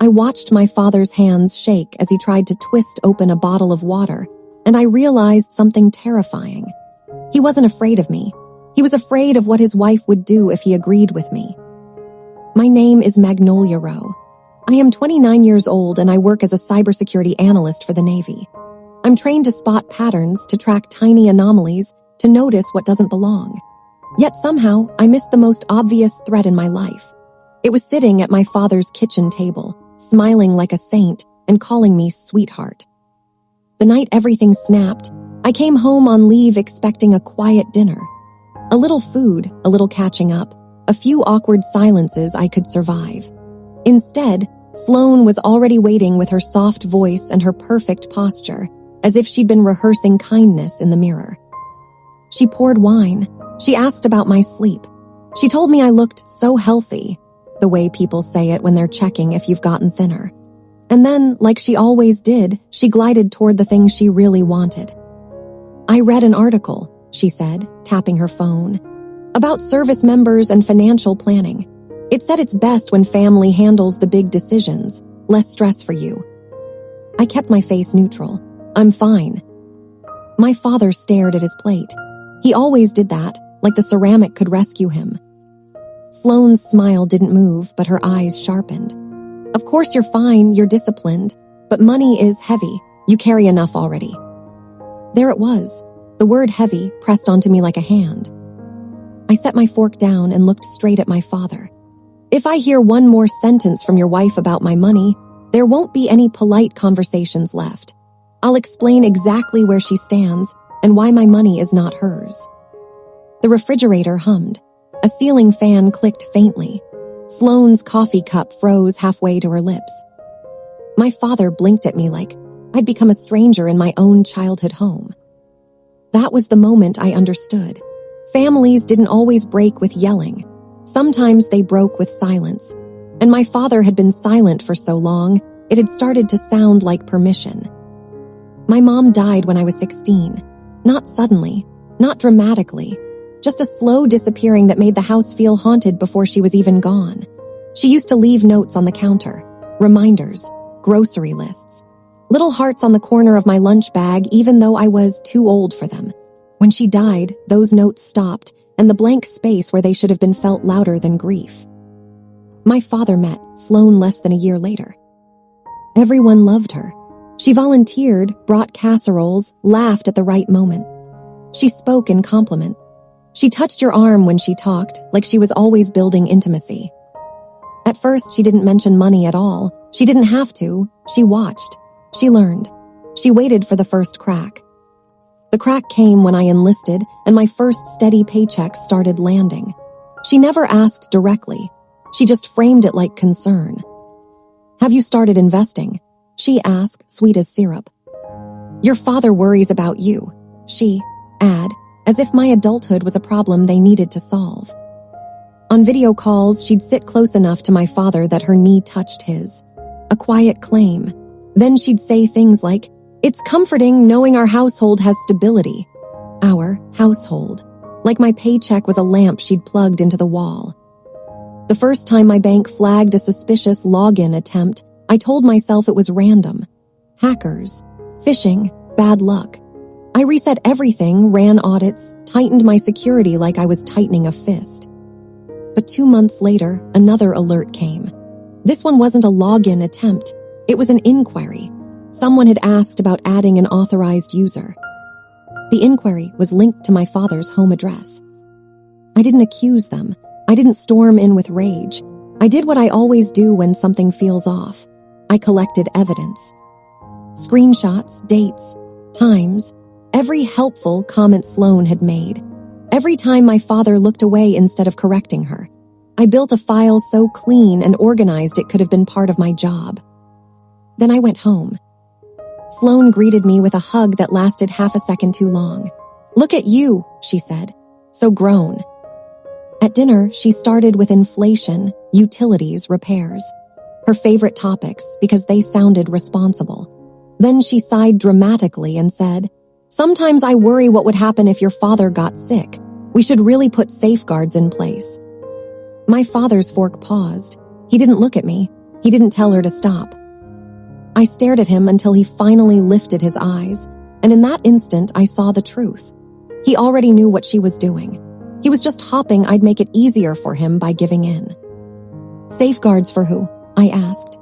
I watched my father's hands shake as he tried to twist open a bottle of water, and I realized something terrifying. He wasn't afraid of me. He was afraid of what his wife would do if he agreed with me. My name is Magnolia Rowe. I am 29 years old and I work as a cybersecurity analyst for the Navy. I'm trained to spot patterns, to track tiny anomalies, to notice what doesn't belong. Yet somehow, I missed the most obvious threat in my life. It was sitting at my father's kitchen table, smiling like a saint and calling me sweetheart. The night everything snapped, I came home on leave expecting a quiet dinner. A little food, a little catching up, a few awkward silences I could survive. Instead, Sloane was already waiting with her soft voice and her perfect posture, as if she'd been rehearsing kindness in the mirror. She poured wine. She asked about my sleep. She told me I looked so healthy, the way people say it when they're checking if you've gotten thinner. And then, like she always did, she glided toward the thing she really wanted. I read an article, she said, tapping her phone, about service members and financial planning. It said it's best when family handles the big decisions, less stress for you. I kept my face neutral. I'm fine. My father stared at his plate. He always did that, like the ceramic could rescue him. Sloane's smile didn't move, but her eyes sharpened. Of course you're fine, you're disciplined, but money is heavy. You carry enough already. There it was, the word heavy pressed onto me like a hand. I set my fork down and looked straight at my father. If I hear one more sentence from your wife about my money, there won't be any polite conversations left. I'll explain exactly where she stands and why my money is not hers. The refrigerator hummed. A ceiling fan clicked faintly. Sloane's coffee cup froze halfway to her lips. My father blinked at me like I'd become a stranger in my own childhood home. That was the moment I understood. Families didn't always break with yelling. Sometimes they broke with silence. And my father had been silent for so long, it had started to sound like permission. My mom died when I was 16. Not suddenly, not dramatically, just a slow disappearing that made the house feel haunted before she was even gone. She used to leave notes on the counter, reminders, grocery lists, little hearts on the corner of my lunch bag even though I was too old for them. When she died, those notes stopped, and the blank space where they should have been felt louder than grief. My father met Sloane less than a year later. Everyone loved her. She volunteered, brought casseroles, laughed at the right moment. She spoke in compliment. She touched your arm when she talked, like she was always building intimacy. At first, she didn't mention money at all. She didn't have to. She watched. She learned. She waited for the first crack. The crack came when I enlisted and my first steady paycheck started landing. She never asked directly. She just framed it like concern. Have you started investing? She asked, sweet as syrup. Your father worries about you. She add, as if my adulthood was a problem they needed to solve. On video calls, she'd sit close enough to my father that her knee touched his. A quiet claim. Then she'd say things like, it's comforting knowing our household has stability. Our household. Like my paycheck was a lamp she'd plugged into the wall. The first time my bank flagged a suspicious login attempt, I told myself it was random. Hackers. Phishing. Bad luck. I reset everything, ran audits, tightened my security like I was tightening a fist. But 2 months later, another alert came. This one wasn't a login attempt. It was an inquiry. Someone had asked about adding an authorized user. The inquiry was linked to my father's home address. I didn't accuse them. I didn't storm in with rage. I did what I always do when something feels off. I collected evidence. Screenshots, dates, times, every helpful comment Sloane had made. Every time my father looked away instead of correcting her. I built a file so clean and organized it could have been part of my job. Then I went home. Sloane greeted me with a hug that lasted half a second too long. Look at you, she said. So grown. At dinner, she started with inflation, utilities, repairs. Her favorite topics because they sounded responsible. Then she sighed dramatically and said, sometimes I worry what would happen if your father got sick. We should really put safeguards in place. My father's fork paused. He didn't look at me. He didn't tell her to stop. I stared at him until he finally lifted his eyes, and in that instant I saw the truth. He already knew what she was doing. He was just hoping I'd make it easier for him by giving in. Safeguards for who? I asked.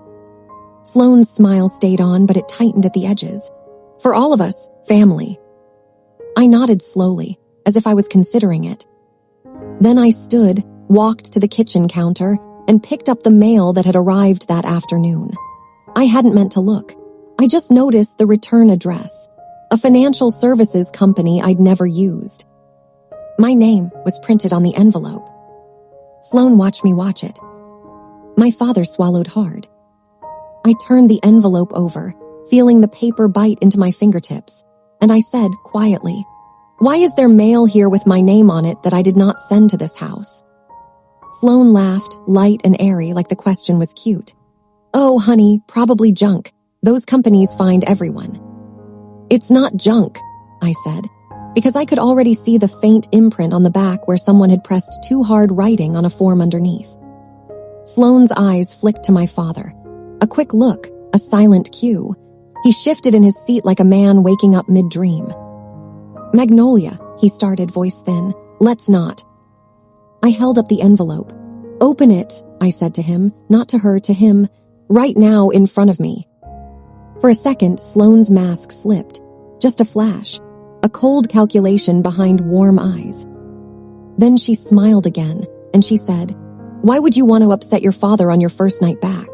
Sloane's smile stayed on, but it tightened at the edges. For all of us, family. I nodded slowly, as if I was considering it. Then I stood, walked to the kitchen counter, and picked up the mail that had arrived that afternoon. I hadn't meant to look. I just noticed the return address, a financial services company I'd never used. My name was printed on the envelope. Sloane watched me watch it. My father swallowed hard. I turned the envelope over, feeling the paper bite into my fingertips, and I said quietly, "Why is there mail here with my name on it that I did not send to this house?" Sloane laughed, light and airy, like the question was cute. "Oh, honey, probably junk. Those companies find everyone." "It's not junk," I said, because I could already see the faint imprint on the back where someone had pressed too hard writing on a form underneath. Sloane's eyes flicked to my father. A quick look, a silent cue. He shifted in his seat like a man waking up mid-dream. "Magnolia," he started, voice thin. "Let's not." I held up the envelope. "Open it," I said to him, not to her, to him, right now in front of me. For a second, Sloane's mask slipped. Just a flash, a cold calculation behind warm eyes. Then she smiled again, and she said, "Why would you want to upset your father on your first night back?"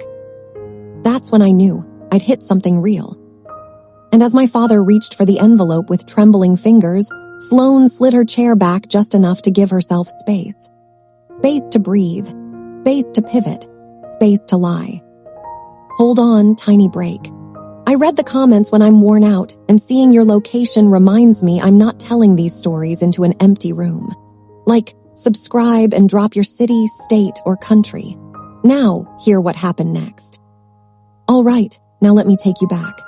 That's when I knew I'd hit something real. And as my father reached for the envelope with trembling fingers, Sloane slid her chair back just enough to give herself space. Space to breathe, space to pivot, space to lie. "Hold on, tiny break. I read the comments when I'm worn out, and seeing your location reminds me I'm not telling these stories into an empty room. Like, subscribe and drop your city, state, or country. Now, hear what happened next." "All right, now let me take you back."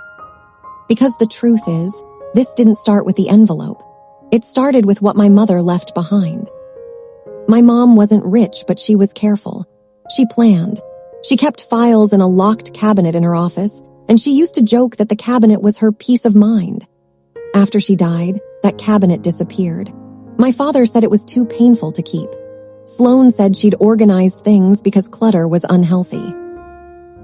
Because the truth is, this didn't start with the envelope. It started with what my mother left behind. My mom wasn't rich, but she was careful. She planned. She kept files in a locked cabinet in her office, and she used to joke that the cabinet was her peace of mind. After she died, that cabinet disappeared. My father said it was too painful to keep. Sloane said she'd organized things because clutter was unhealthy.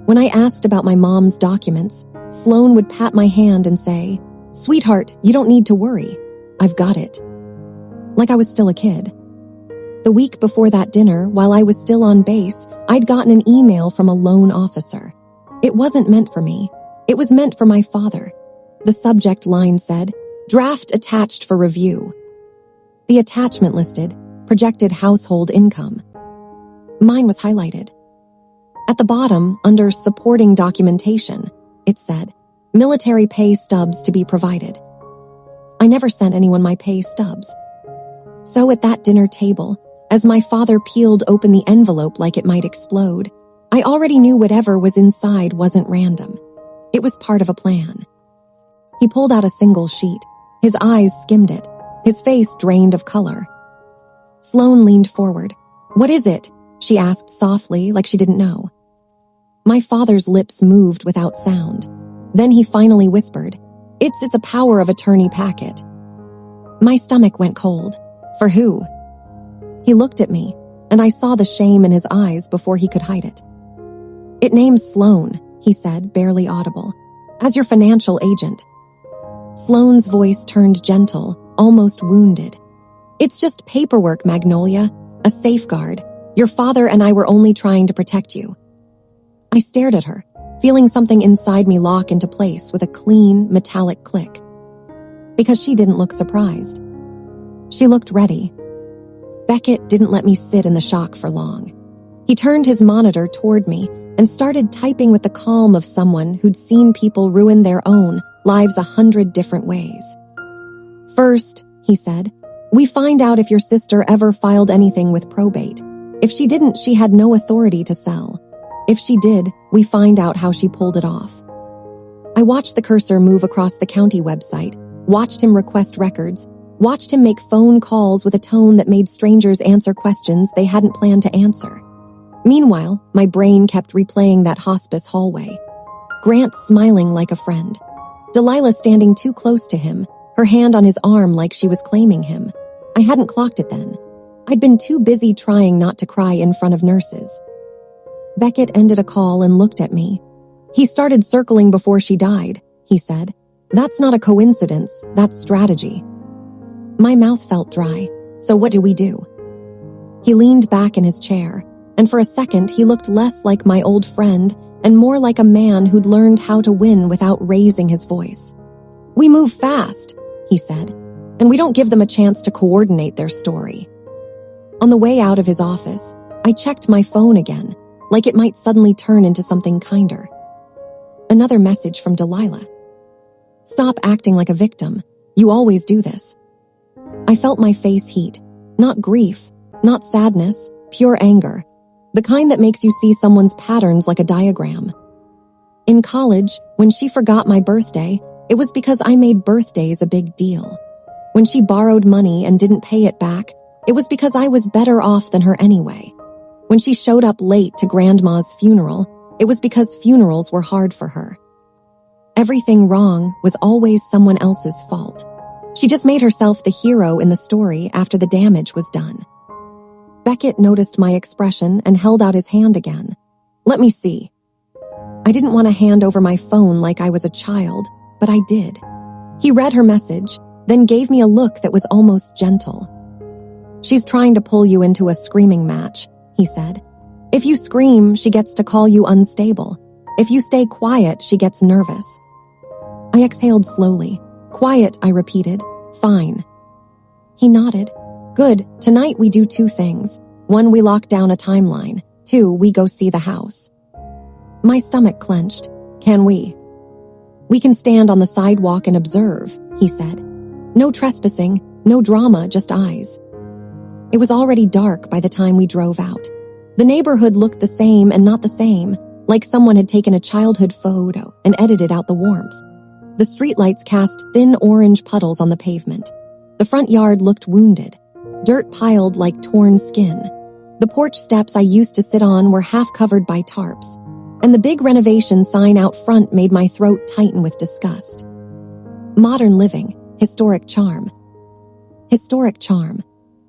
When I asked about my mom's documents, Sloane would pat my hand and say, "Sweetheart, you don't need to worry. I've got it." Like I was still a kid. The week before that dinner, while I was still on base, I'd gotten an email from a loan officer. It wasn't meant for me. It was meant for my father. The subject line said, "Draft attached for review." The attachment listed, projected household income. Mine was highlighted. At the bottom, under supporting documentation, it said, "Military pay stubs to be provided." I never sent anyone my pay stubs. So at that dinner table, as my father peeled open the envelope like it might explode, I already knew whatever was inside wasn't random. It was part of a plan. He pulled out a single sheet. His eyes skimmed it. His face drained of color. Sloane leaned forward. "What is it?" she asked softly, like she didn't know. My father's lips moved without sound. Then he finally whispered, It's a power of attorney packet." My stomach went cold. "For who?" He looked at me, and I saw the shame in his eyes before he could hide it. "It names Sloane," he said, barely audible, "as your financial agent." Sloane's voice turned gentle, almost wounded. "It's just paperwork, Magnolia, a safeguard. Your father and I were only trying to protect you." I stared at her, feeling something inside me lock into place with a clean, metallic click. Because she didn't look surprised. She looked ready. Beckett didn't let me sit in the shock for long. He turned his monitor toward me and started typing with the calm of someone who'd seen people ruin their own lives 100 different ways. "First," he said, "we find out if your sister ever filed anything with probate. If she didn't, she had no authority to sell. If she did, we find out how she pulled it off." I watched the cursor move across the county website, watched him request records, watched him make phone calls with a tone that made strangers answer questions they hadn't planned to answer. Meanwhile, my brain kept replaying that hospice hallway. Grant smiling like a friend. Delilah standing too close to him, her hand on his arm like she was claiming him. I hadn't clocked it then. I'd been too busy trying not to cry in front of nurses. Beckett ended a call and looked at me. "He started circling before she died," he said. "That's not a coincidence, that's strategy." My mouth felt dry. "So what do we do?" He leaned back in his chair, and for a second he looked less like my old friend and more like a man who'd learned how to win without raising his voice. "We move fast," he said, "and we don't give them a chance to coordinate their story." On the way out of his office, I checked my phone again, like it might suddenly turn into something kinder. Another message from Delilah. "Stop acting like a victim. You always do this." I felt my face heat. Not grief, not sadness, pure anger. The kind that makes you see someone's patterns like a diagram. In college, when she forgot my birthday, it was because I made birthdays a big deal. When she borrowed money and didn't pay it back, it was because I was better off than her anyway. When she showed up late to Grandma's funeral, it was because funerals were hard for her. Everything wrong was always someone else's fault. She just made herself the hero in the story after the damage was done. Beckett noticed my expression and held out his hand again. "Let me see." I didn't want to hand over my phone like I was a child, but I did. He read her message, then gave me a look that was almost gentle. "She's trying to pull you into a screaming match," he said. "If you scream, she gets to call you unstable. If you stay quiet, she gets nervous." I exhaled slowly. "Quiet," I repeated. "Fine." He nodded. "Good, tonight we do 2 things. 1, we lock down a timeline. 2, we go see the house." My stomach clenched. "Can we?" "We can stand on the sidewalk and observe," he said. "No trespassing, no drama, just eyes." It was already dark by the time we drove out. The neighborhood looked the same and not the same, like someone had taken a childhood photo and edited out the warmth. The streetlights cast thin orange puddles on the pavement. The front yard looked wounded, dirt piled like torn skin. The porch steps I used to sit on were half covered by tarps, and the big renovation sign out front made my throat tighten with disgust. Modern living, historic charm. Historic charm.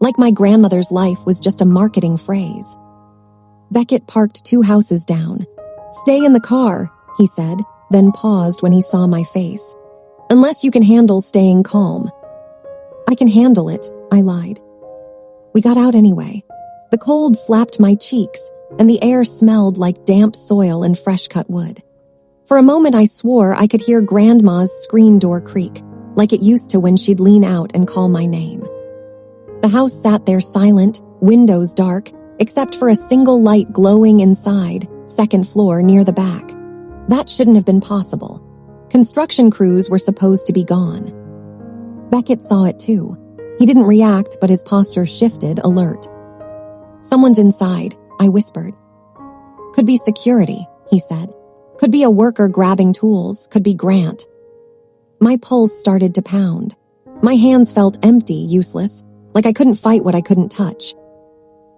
Like my grandmother's life was just a marketing phrase. Beckett parked 2 houses down. "Stay in the car," he said, then paused when he saw my face. "Unless you can handle staying calm." "I can handle it," I lied. We got out anyway. The cold slapped my cheeks, and the air smelled like damp soil and fresh-cut wood. For a moment I swore I could hear Grandma's screen door creak, like it used to when she'd lean out and call my name. The house sat there silent, windows dark, except for a single light glowing inside, 2nd floor near the back. That shouldn't have been possible. Construction crews were supposed to be gone. Beckett saw it too. He didn't react, but his posture shifted, alert. "Someone's inside," I whispered. "Could be security," he said. "Could be a worker grabbing tools, could be Grant." My pulse started to pound. My hands felt empty, useless, like I couldn't fight what I couldn't touch.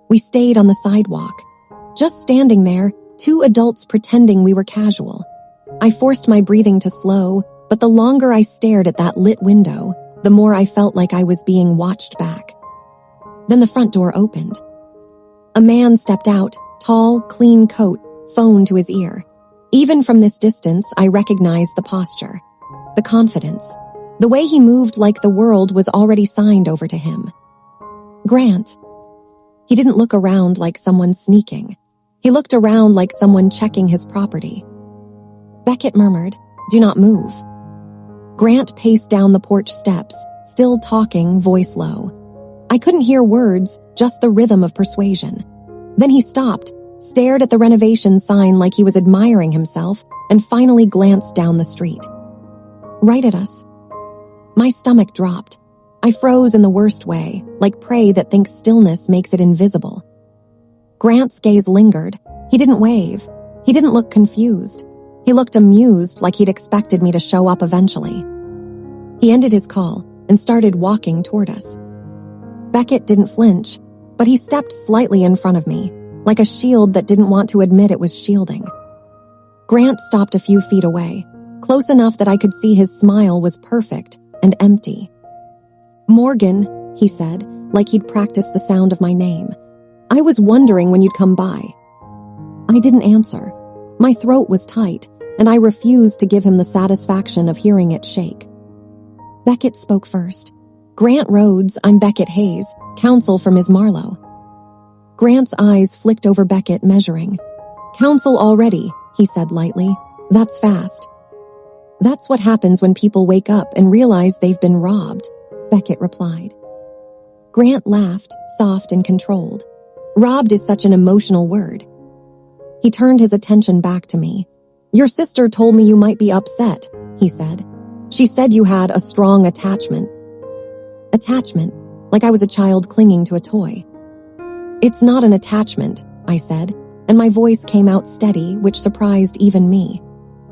We stayed on the sidewalk. Just standing there, 2 adults pretending we were casual. I forced my breathing to slow, but the longer I stared at that lit window, the more I felt like I was being watched back. Then the front door opened. A man stepped out, tall, clean coat, phone to his ear. Even from this distance, I recognized the posture, the confidence, the way he moved like the world was already signed over to him. "Grant." He didn't look around like someone sneaking. He looked around like someone checking his property. Beckett murmured, "Do not move." Grant paced down the porch steps, still talking, voice low. I couldn't hear words, just the rhythm of persuasion. Then he stopped, stared at the renovation sign like he was admiring himself, and finally glanced down the street. Right at us. My stomach dropped. I froze in the worst way, like prey that thinks stillness makes it invisible. Grant's gaze lingered. He didn't wave. He didn't look confused. He looked amused, like he'd expected me to show up eventually. He ended his call and started walking toward us. Beckett didn't flinch, but he stepped slightly in front of me. like a shield that didn't want to admit it was shielding. Grant stopped a few feet away, close enough that I could see his smile was perfect and empty. "Morgan," he said, like he'd practiced the sound of my name. "I was wondering when you'd come by." I didn't answer. My throat was tight, and I refused to give him the satisfaction of hearing it shake. Beckett spoke first. "Grant Rhodes, I'm Beckett Hayes, counsel for Ms. Marlowe." Grant's eyes flicked over Beckett, measuring. "Counsel already," he said lightly. "That's fast." "That's what happens when people wake up and realize they've been robbed," Beckett replied. Grant laughed, soft and controlled. "Robbed is such an emotional word." He turned his attention back to me. "Your sister told me you might be upset," he said. "She said you had a strong attachment." Attachment, like I was a child clinging to a toy. "It's not an attachment," I said, and my voice came out steady, which surprised even me.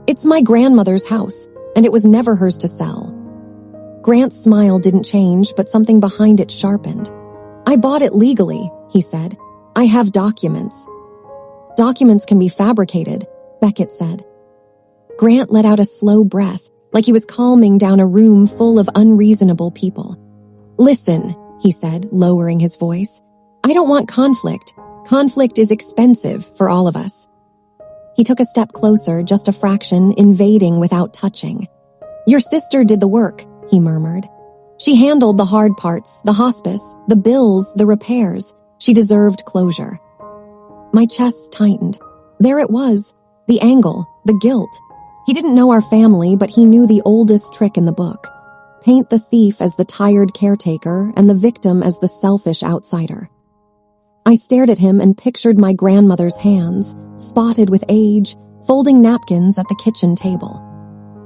"It's my grandmother's house, and it was never hers to sell." Grant's smile didn't change, but something behind it sharpened. "I bought it legally," he said. "I have documents." "Documents can be fabricated," Beckett said. Grant let out a slow breath, like he was calming down a room full of unreasonable people. "Listen," he said, lowering his voice. "I don't want conflict. Conflict is expensive for all of us." He took a step closer, just a fraction, invading without touching. "Your sister did the work," he murmured. "She handled the hard parts, the hospice, the bills, the repairs. She deserved closure." My chest tightened. There it was, the angle, the guilt. He didn't know our family, but he knew the oldest trick in the book. Paint the thief as the tired caretaker and the victim as the selfish outsider. I stared at him and pictured my grandmother's hands, spotted with age, folding napkins at the kitchen table.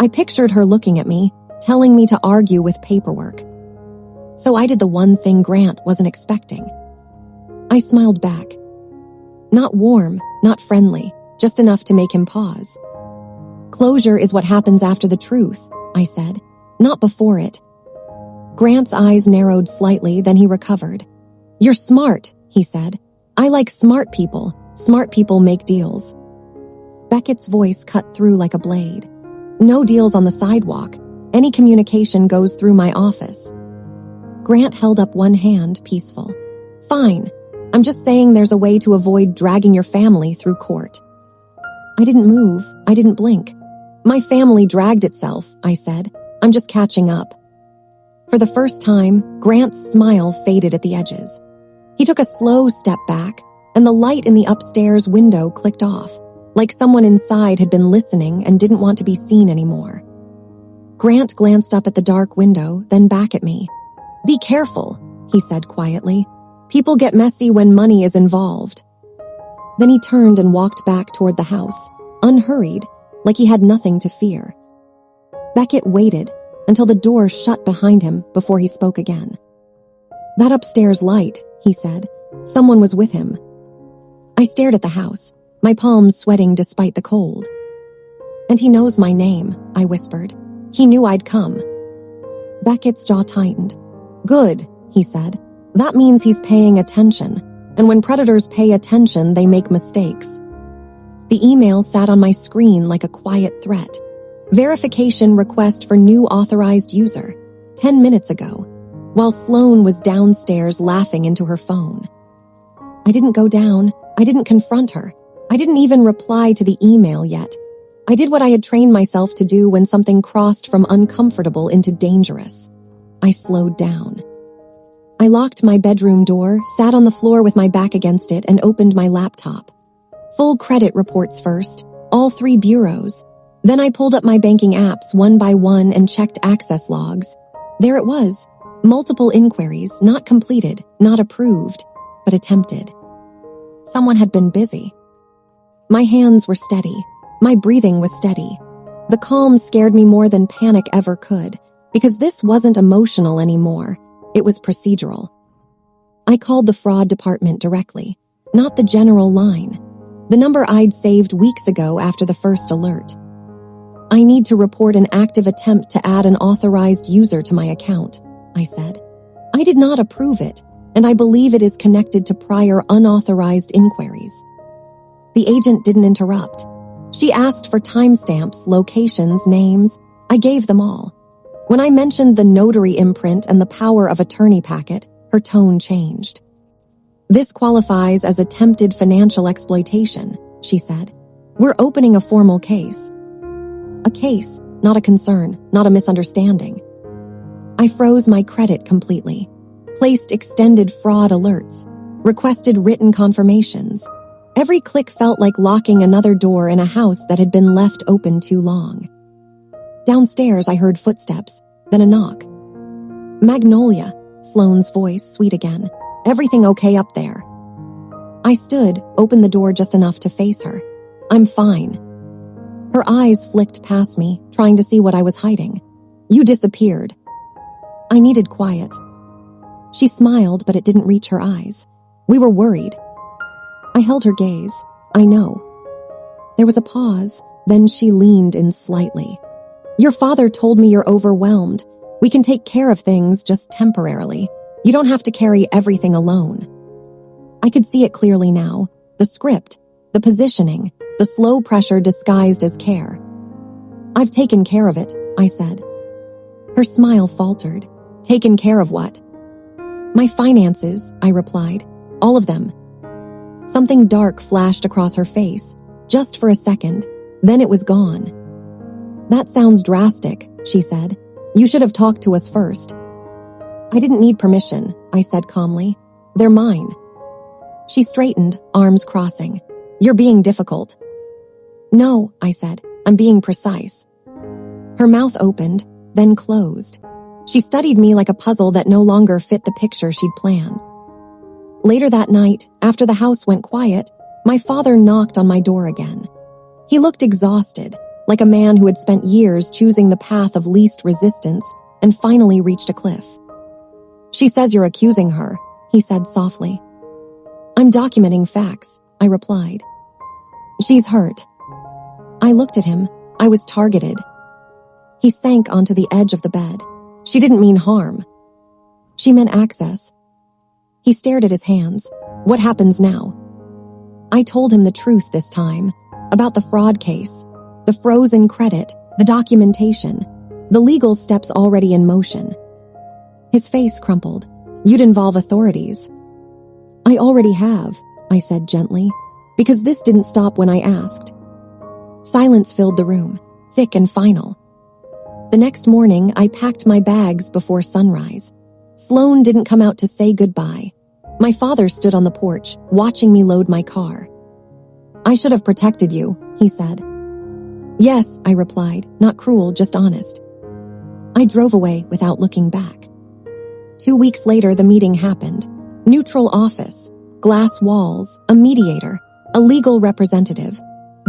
I pictured her looking at me, telling me to argue with paperwork. So I did the one thing Grant wasn't expecting. I smiled back. Not warm, not friendly, just enough to make him pause. "Closure is what happens after the truth," I said, "not before it." Grant's eyes narrowed slightly, then he recovered. "You're smart," he said. "I like smart people. Smart people make deals." Beckett's voice cut through like a blade. "No deals on the sidewalk. Any communication goes through my office." Grant held up one hand, peaceful. "Fine. I'm just saying there's a way to avoid dragging your family through court." I didn't move. I didn't blink. "My family dragged itself," I said. "I'm just catching up." For the first time, Grant's smile faded at the edges. He took a slow step back, and the light in the upstairs window clicked off, like someone inside had been listening and didn't want to be seen anymore. Grant glanced up at the dark window, then back at me. "Be careful," he said quietly. "People get messy when money is involved." Then he turned and walked back toward the house, unhurried, like he had nothing to fear. Beckett waited until the door shut behind him before he spoke again. "That upstairs light," he said. "Someone was with him." I stared at the house, my palms sweating despite the cold. "And he knows my name," I whispered. "He knew I'd come." Beckett's jaw tightened. "Good," he said. "That means he's paying attention, and when predators pay attention, they make mistakes." The email sat on my screen like a quiet threat. Verification request for new authorized user, 10 minutes ago, while Sloane was downstairs laughing into her phone. I didn't go down. I didn't confront her. I didn't even reply to the email yet. I did what I had trained myself to do when something crossed from uncomfortable into dangerous. I slowed down. I locked my bedroom door, sat on the floor with my back against it, and opened my laptop. Full credit reports first, all 3 bureaus. Then I pulled up my banking apps one by one and checked access logs. There it was. Multiple inquiries, not completed, not approved, but attempted. Someone had been busy. My hands were steady. My breathing was steady. The calm scared me more than panic ever could, because this wasn't emotional anymore. It was procedural. I called the fraud department directly, not the general line, the number I'd saved weeks ago after the first alert. "I need to report an active attempt to add an authorized user to my account," I said. "I did not approve it. and I believe it is connected to prior unauthorized inquiries." The agent didn't interrupt. She asked for timestamps, locations, names. I gave them all. When I mentioned the notary imprint and the power of attorney packet, her tone changed. "This qualifies as attempted financial exploitation," she said. "We're opening a formal case." A case, not a concern, not a misunderstanding. I froze my credit completely, placed extended fraud alerts, requested written confirmations. Every click felt like locking another door in a house that had been left open too long. Downstairs, I heard footsteps, then a knock. "Magnolia," Sloane's voice, sweet again. "Everything okay up there?" I stood, opened the door just enough to face her. "I'm fine." Her eyes flicked past me, trying to see what I was hiding. "You disappeared." I needed quiet. She smiled, but it didn't reach her eyes. "We were worried." I held her gaze. "I know." There was a pause, then she leaned in slightly. "Your father told me you're overwhelmed. We can take care of things just temporarily. You don't have to carry everything alone." I could see it clearly now. The script, the positioning, the slow pressure disguised as care. "I've taken care of it," I said. Her smile faltered. "Taken care of what?" "My finances," I replied. "All of them." Something dark flashed across her face, just for a second, then it was gone. "That sounds drastic," she said. "You should have talked to us first." "I didn't need permission," I said calmly. "They're mine." She straightened, arms crossing. "You're being difficult." "No," I said. "I'm being precise." Her mouth opened, then closed. She studied me like a puzzle that no longer fit the picture she'd planned. Later that night, after the house went quiet, my father knocked on my door again. He looked exhausted, like a man who had spent years choosing the path of least resistance and finally reached a cliff. "She says you're accusing her," he said softly. "I'm documenting facts," I replied. "She's hurt." I looked at him. I was targeted. He sank onto the edge of the bed. "She didn't mean harm." "She meant access." He stared at his hands. "What happens now?" I told him the truth this time, about the fraud case, the frozen credit, the documentation, the legal steps already in motion. His face crumpled. "You'd involve authorities." "I already have," I said gently, because this didn't stop when I asked. Silence filled the room, thick and final. The next morning, I packed my bags before sunrise. Sloane didn't come out to say goodbye. My father stood on the porch, watching me load my car. "I should have protected you," he said. "Yes," I replied, not cruel, just honest. I drove away without looking back. 2 weeks later, the meeting happened. Neutral office, glass walls, a mediator, a legal representative,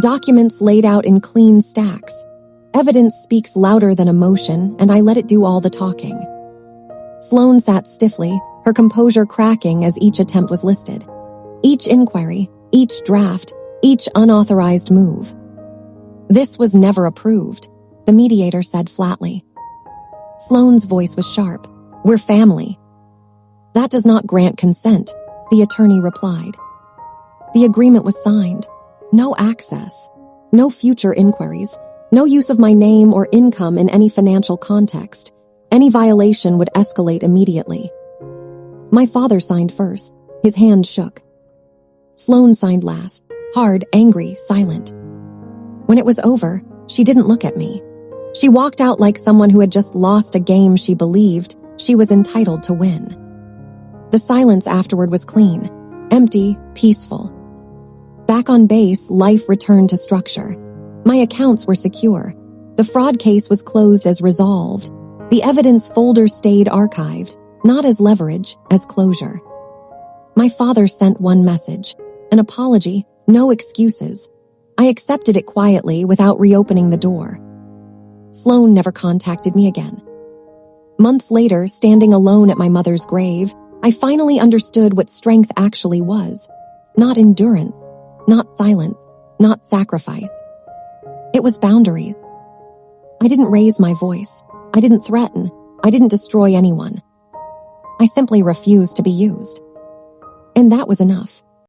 documents laid out in clean stacks. Evidence speaks louder than emotion, and I let it do all the talking. Sloane sat stiffly, her composure cracking as each attempt was listed. Each inquiry, each draft, each unauthorized move. "This was never approved," the mediator said flatly. Sloane's voice was sharp. "We're family." "That does not grant consent," the attorney replied. The agreement was signed. No access, no future inquiries, no use of my name or income in any financial context. Any violation would escalate immediately. My father signed first. His hand shook. Sloane signed last, hard, angry, silent. When it was over, she didn't look at me. She walked out like someone who had just lost a game she believed she was entitled to win. The silence afterward was clean, empty, peaceful. Back on base, life returned to structure. My accounts were secure. The fraud case was closed as resolved. The evidence folder stayed archived, not as leverage, as closure. My father sent one message, an apology, no excuses. I accepted it quietly without reopening the door. Sloane never contacted me again. Months later, standing alone at my mother's grave, I finally understood what strength actually was. Not endurance, not silence, not sacrifice. It was boundaries. I didn't raise my voice. I didn't threaten. I didn't destroy anyone. I simply refused to be used. And that was enough.